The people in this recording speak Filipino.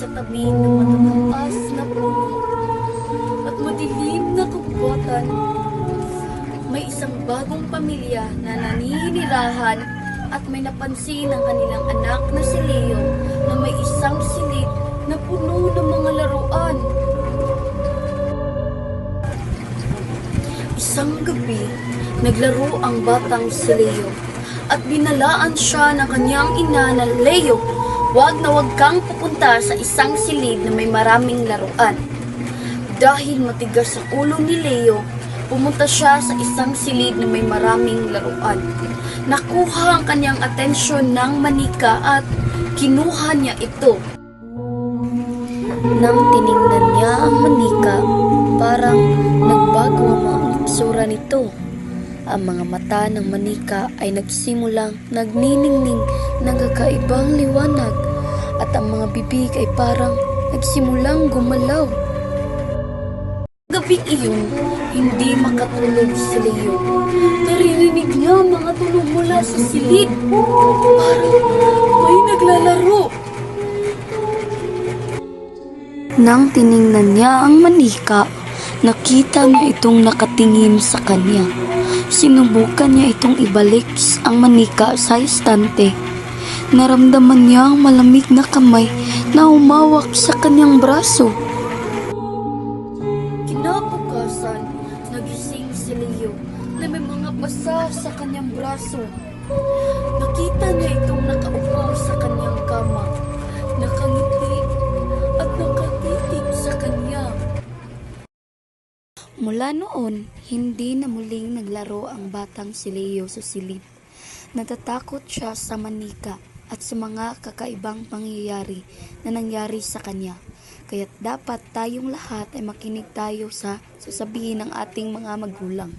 sa tabi ng matataas na puno at madilim na kagubatan, may isang bagong pamilya na naninirahan at may napansin ang kanilang anak na si Leo na may isang silid na puno ng mga laruan. Isang gabi, naglaro ang batang si Leo at binalaan siya ng kanyang ina na, "Leo, wag na wag kang pupunta sa isang silid na may maraming laruan." Dahil matigas ang ulo ni Leo, pumunta siya sa isang silid na may maraming laruan. Nakuha ang kanyang atensyon ng manika at kinuha niya ito. Nang tiningnan niya ang manika, parang nagbago ang mga itsura nito. Ang mga mata ng manika ay nagsimulang nagniningning ng kakaibang liwanag at ang mga bibig ay parang nagsimulang gumalaw. Gabi iyon, hindi makatulog si Leo. Naririnig niya ang mga tunog mula sa silid. Parang may naglalaro. Nang tiningnan niya ang manika, nakita niya itong nakatingin sa kanya. Sinubukan niya itong ibalik ang manika sa estante. Naramdaman niya ang malamig na kamay na humawak sa kanyang braso. Kinabukasan, nagising si Leo na may mga basa sa kanyang braso. Nakita niya itong nakaupo sa kanyang kama, nakangiti at nakatitig sa kanya. Mula noon, hindi na muling naglaro ang batang si Leo sa silid. Natatakot siya sa manika at sa mga kakaibang pangyayari na nangyari sa kanya. Kaya't dapat tayong lahat ay makinig tayo sa sasabihin ng ating mga magulang.